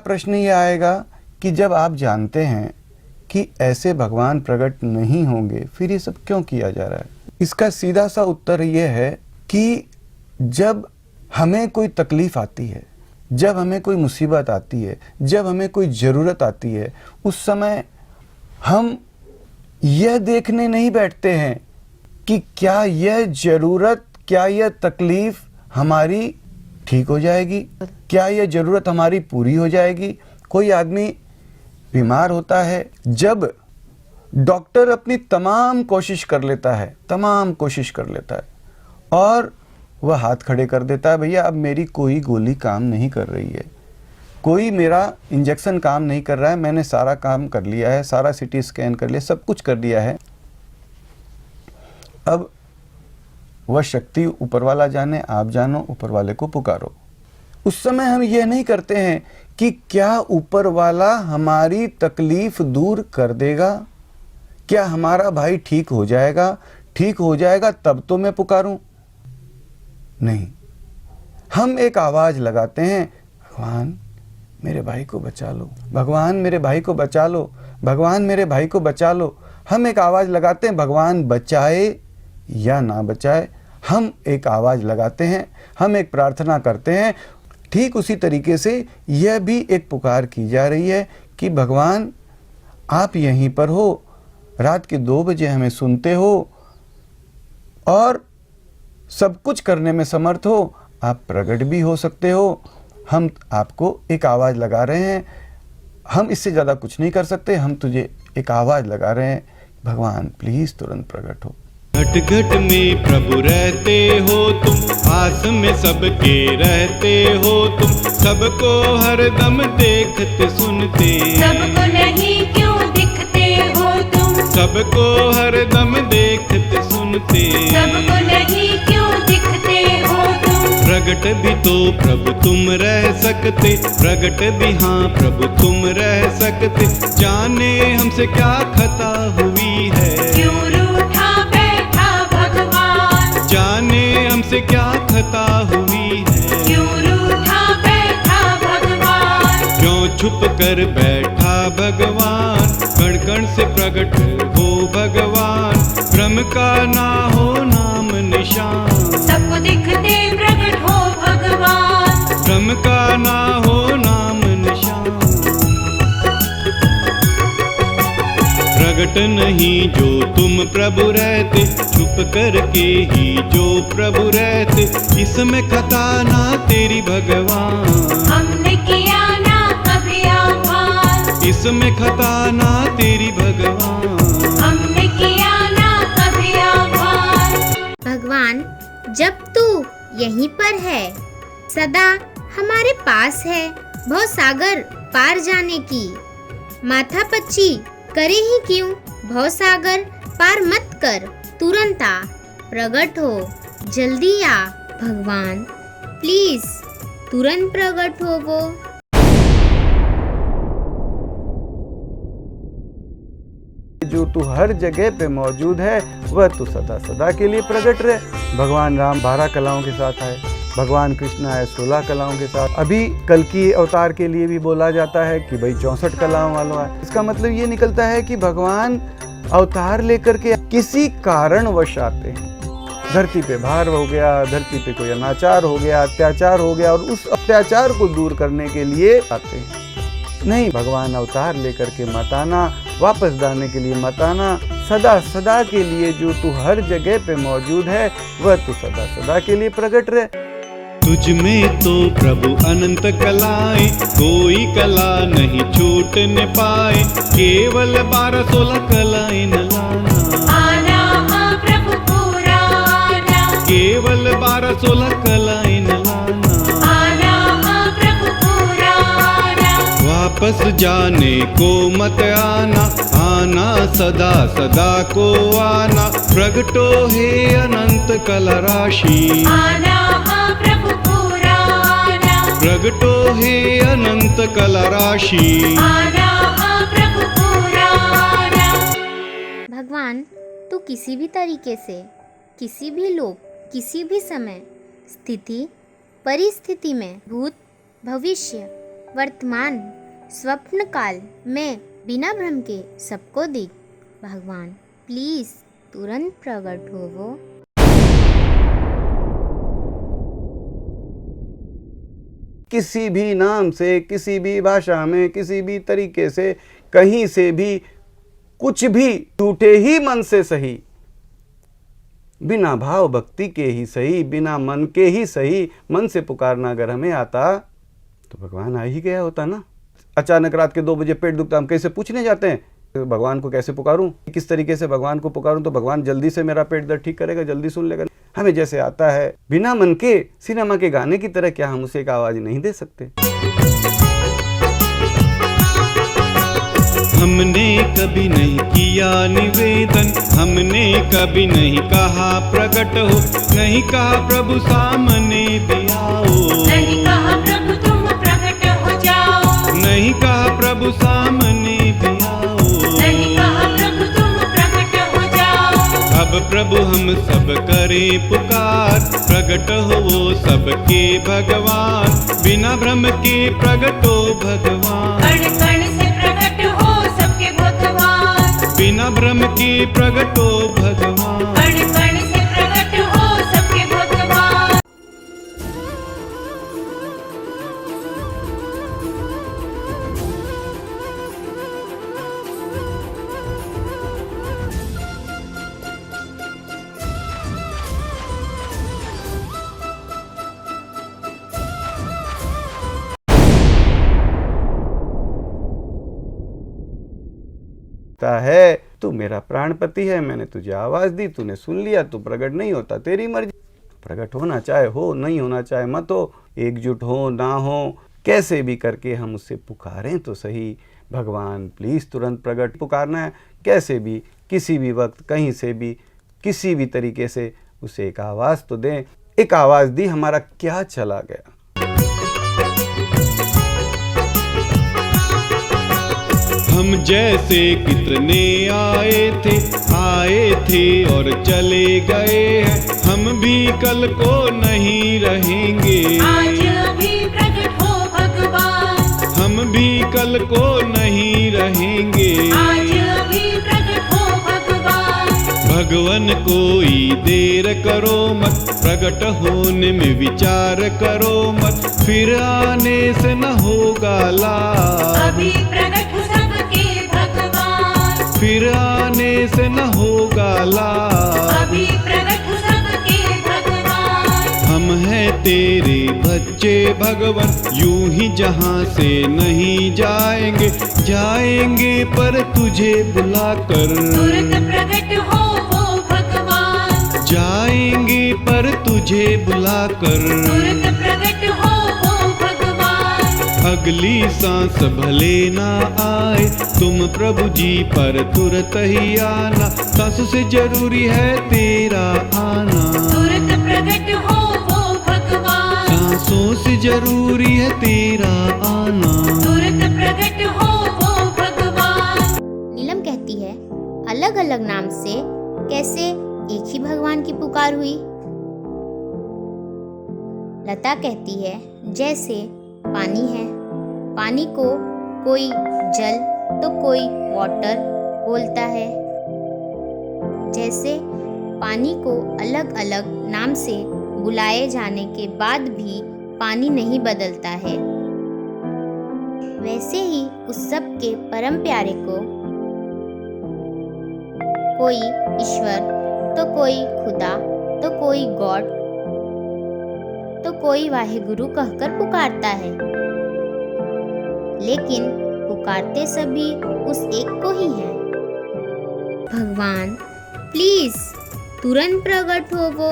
प्रश्न ये आएगा कि जब आप जानते हैं कि ऐसे भगवान प्रकट नहीं होंगे, फिर ये सब क्यों किया जा रहा है? इसका सीधा सा उत्तर ये है कि जब हमें कोई तकलीफ आती है, जब हमें कोई मुसीबत आती है, जब हमें कोई ज़रूरत आती है, उस समय हम यह देखने नहीं बैठते हैं कि क्या यह ज़रूरत, क्या यह तकलीफ हमारी ठीक हो जाएगी, क्या यह ज़रूरत हमारी पूरी हो जाएगी। कोई आदमी बीमार होता है, जब डॉक्टर अपनी तमाम कोशिश कर लेता है, और वह हाथ खड़े कर देता है, भैया अब मेरी कोई गोली काम नहीं कर रही है, कोई मेरा इंजेक्शन काम नहीं कर रहा है, मैंने सारा काम कर लिया है, सारा सीटी स्कैन कर लिया, सब कुछ कर दिया है, अब वह शक्ति ऊपर वाला जाने, आप जानो, ऊपर वाले को पुकारो। उस समय हम यह नहीं करते हैं कि क्या ऊपर वाला हमारी तकलीफ दूर कर देगा, क्या हमारा भाई ठीक हो जाएगा तब तो मैं पुकारूं। नहीं, हम एक आवाज लगाते हैं, भगवान मेरे भाई को बचा लो, भगवान मेरे भाई को बचा लो, भगवान मेरे भाई को बचा लो। हम एक आवाज लगाते हैं, भगवान बचाए या ना बचाए, हम एक आवाज लगाते हैं, हम एक प्रार्थना करते हैं। ठीक उसी तरीके से यह भी एक पुकार की जा रही है कि भगवान आप यहीं पर हो, रात के 2 बजे हमें सुनते हो और सब कुछ करने में समर्थ हो, आप प्रकट भी हो सकते हो। हम आपको एक आवाज़ लगा रहे हैं, हम इससे ज़्यादा कुछ नहीं कर सकते, हम तुझे एक आवाज़ लगा रहे हैं, भगवान प्लीज़ तुरंत प्रकट हो। घट घट में प्रभु रहते हो तुम, आस में सबके रहते हो तुम, सबको हरदम देखते सुनते, सबको नहीं क्यों दिखते हो तुम, सबको हरदम देखते सुनते, सबको नहीं क्यों दिखते हो तुम। प्रगट भी तो प्रभु तुम रह सकते, प्रगट भी हाँ प्रभु तुम रह सकते, जाने हमसे क्या खता हुई है, क्यों रूठा बैठा भगवान, जाने हमसे क्या खता हुई है, क्यों रूठा बैठा भगवान, क्यों छुप कर बैठा भगवान, कण कण से प्रकट हो भगवान, भ्रम का ना हो नाम निशान, सबको दिखते प्रकट हो भगवान, भ्रम का ना हो नाम निशान। प्रगट नहीं जो तुम प्रभु रहते, छुप करके ही जो प्रभु रहते, इसमें खता ना तेरी भगवान, हमने किया ना कभी आह्वान, इसमें खता ना तेरी भगवान, हमने किया ना कभी आह्वान। भगवान जब तू यहीं पर है, सदा हमारे पास है, भव सागर पार जाने की, माथा पच्ची करे ही क्यों, भव सागर पार मत कर, तुरंत आ, प्रकट हो, जल्दी आ भगवान, प्लीज तुरंत प्रकट हो वो। जो तू हर जगह पे मौजूद है, वह तू सदा सदा के लिए प्रकट रहे। भगवान राम 12 कलाओं के साथ आए, भगवान कृष्ण आए 16 कलाओं के साथ। अभी कल की अवतार के लिए भी बोला जाता है कि भाई 64 कलाओं वालों आए। इसका मतलब ये निकलता है कि भगवान अवतार लेकर के किसी कारणवश आते हैं। धरती पे भार हो गया, धरती पे कोई अनाचार हो गया, अत्याचार हो गया, और उस अत्याचार को दूर करने के लिए आते हैं। नहीं, भगवान अवतार लेकर के मत आना, वापस लाने के लिए मत आना, सदा सदा के लिए जो तू हर जगह पे मौजूद है, वह तू सदा सदा के लिए प्रकट रहे। तुझ में तो प्रभु अनंत कलाएं, कोई कला नहीं छूटने पाए, केवल 12-16 कलाएं न लाना, आना हाँ प्रभु पूरा आना, केवल 12-16 कलाएं न लाना, आना हाँ प्रभु पूरा आना, वापस जाने को मत आना, आना सदा सदा को आना, प्रगटो हे अनंत कला राशि, आना हाँ प्रभु पूरा आना, प्रगटो हे अनंत कला राशि, आना हाँ प्रभु पूरा आना। भगवान तू किसी भी तरीके से, किसी भी लोक, किसी भी समय, स्थिति, परिस्थिति में, भूत, भविष्य, वर्तमान स्वप्न काल में बिना भ्रम के सबको देख। भगवान प्लीज तुरंत प्रकट हो वो। किसी भी नाम से, किसी भी भाषा में, किसी भी तरीके से, कहीं से भी, कुछ भी, टूटे ही मन से सही, बिना भाव भक्ति के ही सही, बिना मन के ही सही, मन से पुकारना अगर हमें आता तो भगवान आ ही गया होता ना। अचानक रात के 2 बजे पेट दुखता, हम कैसे पूछने जाते हैं भगवान को कैसे पुकारूं, किस तरीके से भगवान को पुकारूं तो भगवान जल्दी से मेरा पेट दर्द ठीक करेगा, जल्दी सुन लेगा। हमें जैसे आता है बिना मन के, सिनेमा के गाने की तरह, क्या हम उसे एक आवाज नहीं दे सकते? हमने कभी नहीं किया निवेदन, हमने कभी नहीं कहा प्रकट हो, नहीं कहा प्रभु सामने भी आओ, नहीं कहा प्रभु तुम प्रकट हो जाओ, नहीं कहा प्रभु सामने भी आओ, नहीं कहा प्रभु तुम प्रकट हो जाओ। अब प्रभु हम सब करे पुकार, प्रकट हो वो सबके भगवान, बिना भ्रम के प्रगटो भगवान, कण कण से प्रकट हो सबके भगवान, बिना भ्रम के प्रगटो भगवान। कण कण से प्रकट हो सबके भगवान। है तू मेरा प्राणपति है, मैंने तुझे आवाज दी, तूने सुन लिया, तू प्रकट नहीं होता, तेरी मर्जी। प्रकट होना चाहे हो, नहीं होना चाहे मत हो, एकजुट हो ना हो, कैसे भी करके हम उससे पुकारें तो सही। भगवान प्लीज तुरंत प्रकट। पुकारना है कैसे भी, किसी भी वक्त, कहीं से भी, किसी भी तरीके से उसे एक आवाज तो दें। एक आवाज दी, हमारा क्या चला गया। हम जैसे कितने आए थे और चले गए हैं, हम भी कल को नहीं रहेंगे, आज अभी प्रकट हो भगवान, हम भी कल को नहीं रहेंगे, आज अभी प्रकट हो भगवान। भगवन कोई देर करो मत, प्रकट होने में विचार करो मत, फिर आने से न होगा लाभ, अभी प्रकट हो सबके भगवान, फिर आने से न होगा लाभ। अभी प्रकट हो सबके भगवान। हम हैं तेरे बच्चे भगवन, यूं ही जहां से नहीं जाएंगे, जाएंगे पर तुझे बुलाकर, तुरंत प्रकट हो वो भगवान, जाएंगे पर तुझे बुलाकर, तुरंत प्रकट हो वो भगवान। अगली सांस भले ना आए तुम प्रभु जी, पर तुरंत ही आना, सांसों से जरूरी है तेरा आना, तुरंत प्रकट हो वो भगवान, सांसों से जरूरी है तेरा आना। तुरंत प्रकट हो वो भगवान। नीलम कहती है, अलग अलग नाम से कैसे एक ही भगवान की पुकार हुई। लता कहती है, जैसे पानी है, पानी को कोई जल तो कोई वाटर बोलता है, जैसे पानी को अलग अलग नाम से बुलाए जाने के बाद भी पानी नहीं बदलता है, वैसे ही उस सब के परम प्यारे को कोई ईश्वर तो कोई खुदा तो कोई गॉड तो कोई वाहेगुरु कहकर पुकारता है, लेकिन पुकारते सभी उस एक को ही हैं। भगवान प्लीज तुरंत प्रकट हो वो।